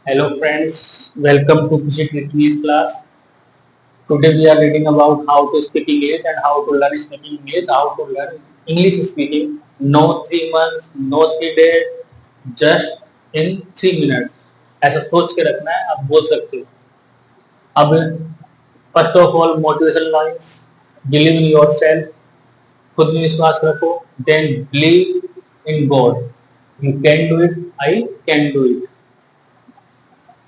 Hello friends, welcome to Kushi English class. Today we are reading about how to speak English and how to learn speaking English, how to learn English speaking. No 3 months, no 3 days, just in 3 minutes. ऐसा सोच के रखना है, आप बोल सकते हो. अब first of all motivation lines, believe in your self, खुद में विश्वास रखो. Then believe in God, you can do it, I can do it.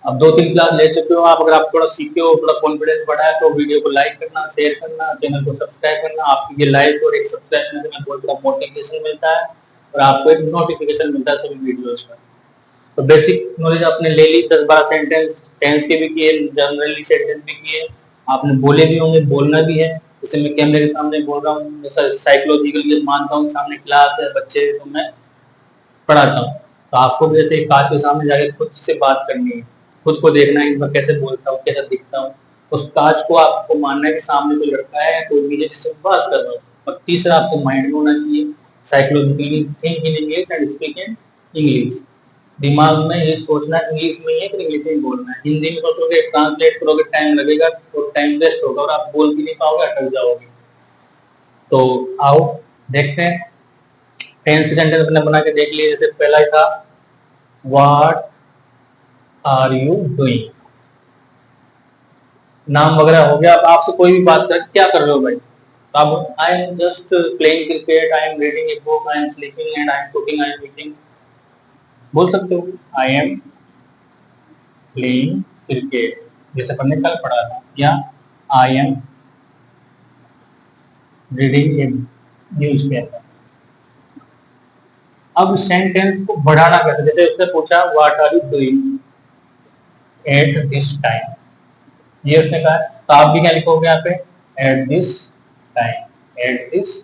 अब 2-3 क्लास ले चुके हो आप. अगर आप थोड़ा सीखे हो, थोड़ा कॉन्फिडेंस बढ़ा है, तो वीडियो को लाइक करना, शेयर करना, चैनल को सब्सक्राइब करना. आपकी ये लाइक और एक सब्सक्राइब करने से बहुत बड़ा मोटिवेशन मिलता है और आपको एक नोटिफिकेशन मिलता है सभी वीडियोस का. तो बेसिक नॉलेज आपने ले ली. 10-12 सेंटेंस टेंस के भी किए, जनरली सेंटेंस भी किए, आपने बोले भी होंगे, बोलना भी है. जैसे मैं कैमरे के सामने बोल रहा हूँ, मैं साइकोलॉजिकल मानता हूँ, सामने क्लास है, बच्चे, तो मैं पढ़ाता हूँ. तो आपको भी ऐसे कांच के सामने जाके खुद से बात करनी है, खुद को देखना है, मैं कैसे बोलता हूँ, कैसे दिखता हूँ. उस कांच को आपको मानना है कि सामने कोई लड़का है, कोई भी है जिससे बात कर रहा हूँ. और तीसरा आपको माइंड में होना चाहिए, psychologically think in English and speak in English. दिमाग में ये सोचना इंग्लिश में ही है, फिर इंग्लिश में ही बोलना है. हिंदी में सोचोगे, ट्रांसलेट करोगे, टाइम लगेगा और टाइम वेस्ट होगा और आप बोल भी नहीं पाओगे, अटक जाओगे. तो आओ देखते हैं. टेंस के सेंटेंस अपने बना के देख लिए. जैसे पहला ही था, व्हाट आर यू डूइंग. नाम वगैरह हो गया. अब आपसे कोई भी बात कर, क्या कर रहे हो भाई? अब I am just playing cricket, I am reading a book, I am sleeping and I am cooking, I am eating. बोल सकते हो आई एम प्लेइंग क्रिकेट, जैसे अपन ने कल पढ़ा था. या I am reading a newspaper. अब सेंटेंस को बढ़ाना कैसे? जैसे उसने पूछा what are you doing at this time, ये उसने कहा. तो आप भी क्या लिखोगे यहाँ पे? Eight this time, eight this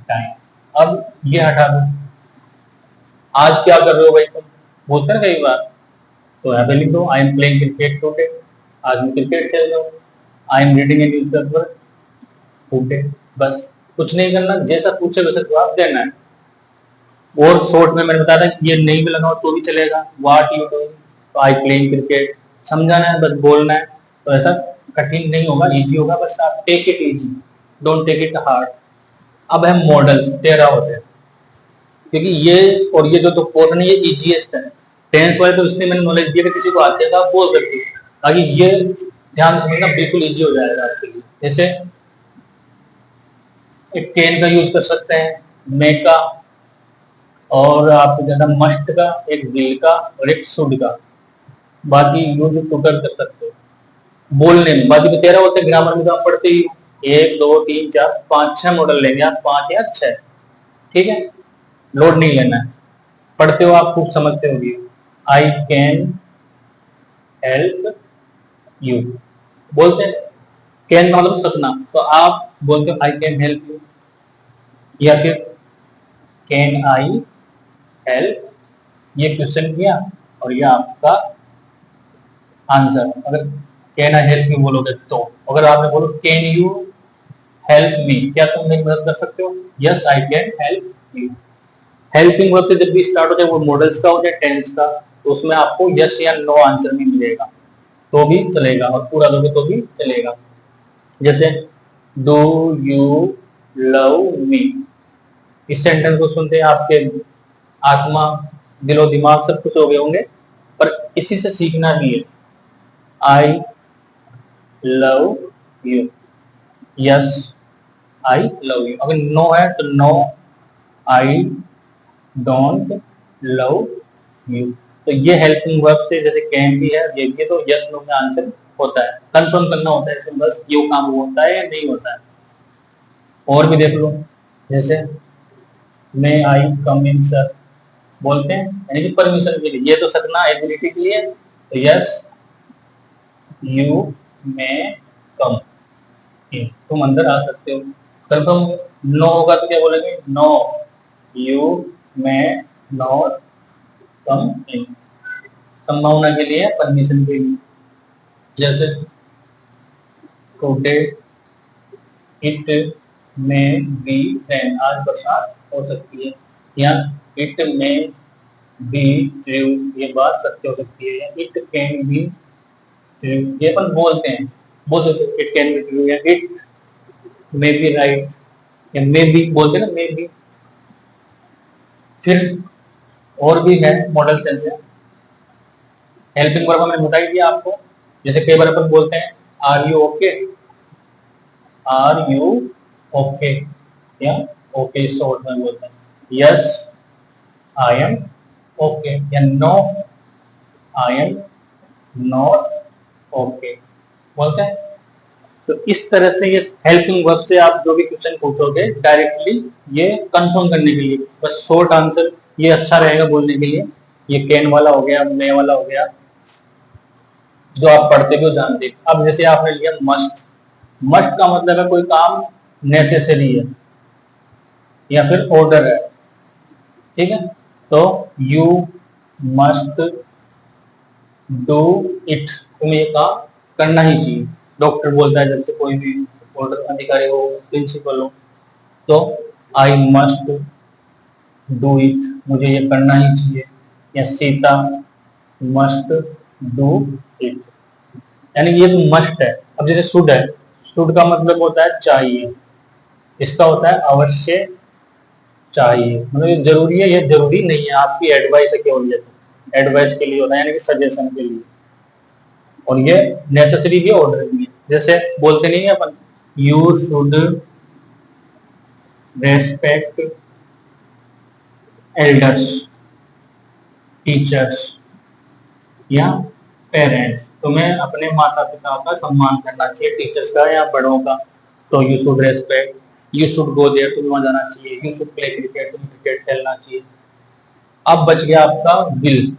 time. अब ये हटा दो. आज क्या कर रहे हो भाई तुम? बोलते हैं कई बार. तो यहाँ पे लिख दो I am playing cricket today, आज मैं क्रिकेट खेल रहा हूँ. आई am reading A newspaper today. बस कुछ नहीं करना, जैसा पूछे वैसे जवाब देना है. और शॉर्ट में मैंने बताया था कि ये नहीं भी लगाओ तो भी चलेगा. व्हाट यू डूइंग, तो आई प्लेइंग क्रिकेट. समझाना है, बस बोलना है. तो ऐसा कठिन नहीं होगा, इजी होगा. बस आप take it easy, don't take it hard. अब है मॉडल्स, 13 होते हैं, क्योंकि ये और ये जो पोर्शन है ये इजीएस्ट है. टेंस वाले तो इसलिए मैंने नॉलेज दिया कि किसी को आते हैं तो आप बोल सकते हो, ताकि ये ध्यान से समझना बिल्कुल इजी हो जाएगा आपके लिए. जैसे एक कैन का यूज कर सकते हैं, मे का, और आप ज्यादा मस्ट का, एक विल का और एक शुड का. बाकी यूज टोटल कर सकते हो बोलने में. बाकी तो 13 होते हैं. ग्रामर में तो आप पढ़ते ही हो, 1 2 3 4 5 6 मॉडल लेंगे आप, 5 या 6. ठीक है, लोड नहीं लेना है. पढ़ते हो आप, खूब समझते होगी. आई कैन हेल्प यू बोलते हैं. कैन का मतलब सपना, तो आप बोलते हो आई कैन हेल्प यू. या फिर कैन आई हेल्प, ये क्वेश्चन किया और ये आपका आंसर. अगर कैन आई हेल्प यू बोलोगे तो. अगर आपने बोलो कैन यू हेल्प मी, क्या तुम मेरी मदद कर सकते हो? Yes I can help you. Helping verb से जब भी स्टार्ट हो जाए, वो मॉडल्स का हो जाए, टेंस का, तो उसमें आपको यस या नो आंसर नहीं मिलेगा तो भी चलेगा, और पूरा दोगे तो भी चलेगा. जैसे डू यू लव मी. इस सेंटेंस को सुनते हैं आपके आत्मा, दिलो दिमाग सब कुछ हो गए होंगे, पर इसी से सीखना भी है. I love you, yes I love you. अगर नो है तो no I don't love you. तो ये हेल्पिंग वर्ब से, जैसे कैन भी है, ये भी है, तो यस नो में आंसर होता है. कंफर्म करना होता है इसमें बस, ये काम होता है या नहीं होता है. और भी देख लो. जैसे मे आई कम इन सर, बोलते हैं यानी कि परमिशन के लिए. ये तो सकना एबिलिटी के लिए. तो यस यू मे कम इन, तुम अंदर आ सकते हो. कंफर्म. नो होगा तो क्या बोलेंगे? No you may not come in, संभावना के लिए, परमिशन के लिए. जैसे today it may be rain, आज बरसात हो सकती है. या इट में बी ट्रू, ये बात सत्य हो सकती है, या इट कैन बी ट्रू, ये अपन बोल सकते हैं इट कैन बी ट्रू, या इट मे बी राइट, या मे बी बोलते हैं ना, मे बी। फिर और भी है मॉडल सेंस है। हेल्पिंग वर्ब हमने बता ही दिया आपको, जैसे कई बार अपन बोलते हैं are you okay, are you okay, या ओके शॉर्ट में बोलते हैं, यस आई एम ओके, या no I am not okay बोलते हैं। तो इस तरह से ये हेल्पिंग वर्ब से आप जो भी क्वेश्चन पूछोगे डायरेक्टली ये कंफर्म करने के लिए, बस शॉर्ट आंसर ये अच्छा रहेगा बोलने के लिए। ये कैन वाला हो गया, मे वाला हो गया, जो आप पढ़ते भी हो जानते हो। अब जैसे आपने लिया मस्ट, मस्ट का मतलब है कोई काम नेसेसरी है या फिर ऑर्डर है, ठीक है। तो यू मस्ट डू इट, तुम्हें ये काम करना ही चाहिए। डॉक्टर बोलता है जब से कोई भी ऑर्डर अधिकारी हो, प्रिंसिपल हो, तो आई मस्ट डू इट, मुझे ये करना ही चाहिए। या सीता मस्ट डू इट, यानी ये तो मस्ट है। अब जैसे शुड है, शुड का मतलब होता है चाहिए, इसका होता है अवश्य चाहिए, मतलब ये जरूरी है, ये जरूरी नहीं है, आपकी एडवाइस है केवल, ये तो एडवाइस के लिए होता है, यानी कि सजेशन के लिए। और ये नेसेसरी भी, ऑर्डर भी है। जैसे बोलते नहीं है अपन, you should respect elders, teachers या पेरेंट्स, तुम्हें अपने माता पिता का सम्मान करना चाहिए, टीचर्स का या बड़ों का। तो you should respect, you should go there, तुम्हें वहां जाना चाहिए, यू शुड प्ले क्रिकेट, तुम्हें क्रिकेट खेलना चाहिए। अब बच गया आपका विल,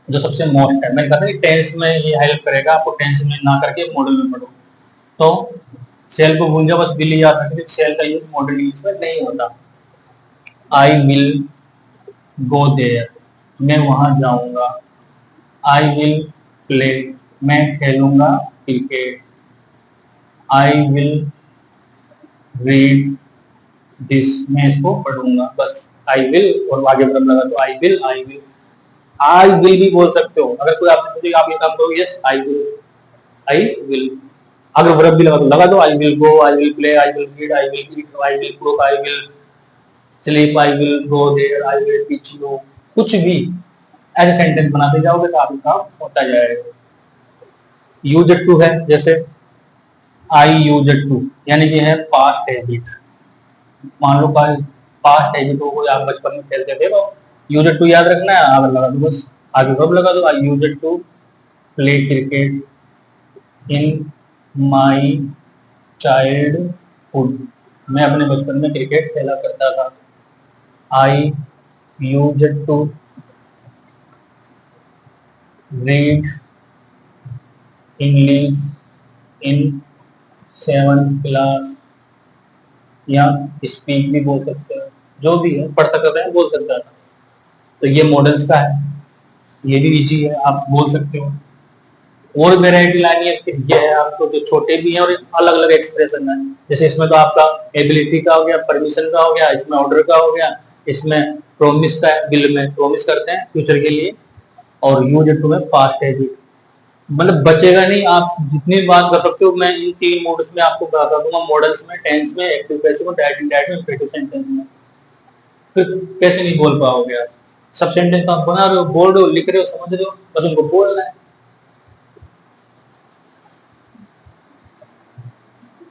जो सबसे मोस्ट है। मैंने कहा था कि टेंस में ये हेल्प करेगा आपको, टेंस में ना करके मॉडल में पढ़ो। तो सेल को भूल जाओ, बस विल याद रखें, सेल का यूज मॉडल यूज में नहीं होता। आई विल गो देयर, मैं वहां जाऊंगा। आई विल प्ले, मैं खेलूंगा cricket. I will read this, मैं इसको पढ़ूंगा। बस आई विल और आगे वर्ब लगा तो आई will, I will. I will भी बोल सकते हो, अगर कोई आपसे पूछे आप ये काम करोगे, yes I will, I will. अगर वर्ब भी लगा दो, I will go, I will play, I will read, I will read, I will cook, I will sleep, I will go there, I will teach you, कुछ भी ऐसे sentence बनाते जाओगे तो आपका काम होता जाएगा। यूज टू है, जैसे आई यूज टू, यानी कि है पास्ट हैबिट। मान लो पास्ट हैबिट हो, कोई आप बचपन में खेलते थे, तो यूज टू याद रखना है, आगे लगा दो, बस आगे वर्ब लगा दो, I use to play cricket in my childhood, मैं अपने बचपन में क्रिकेट खेला करता था। I use to read English in 7th class, या स्पीक भी बोल सकते हो, जो भी है पढ़ सकता है, बोल सकता था। तो ये मॉडल्स का है, ये भी इजी है, आप बोल सकते हो। और वेराइटी लानी है फिर ये है आपको, जो छोटे भी हैं और अलग अलग एक्सप्रेशन है। जैसे इसमें तो आपका एबिलिटी का हो गया, परमिशन का हो गया, इसमें ऑर्डर का हो गया, इसमें प्रोमिस का है, बिल में प्रोमिस करते हैं फ्यूचर के लिए, और यूज टू में पास्ट है जी। मतलब बचेगा नहीं, आप जितनी बात कर सकते हो। मैं इन 3 मोड्स में आपको बता दूंगा, मॉडल्स में, टेंस में, एक्टिव पैसिव में, डायरेक्ट इनडायरेक्ट में, इंपेरेटिव सेंटेंस में। फिर कैसे नहीं बोल पाओगे आप? सब सेंटेंस आप बना रहे हो, बोल रहे हो, लिख रहे हो, समझ रहे हो, बस उनको बोलना है।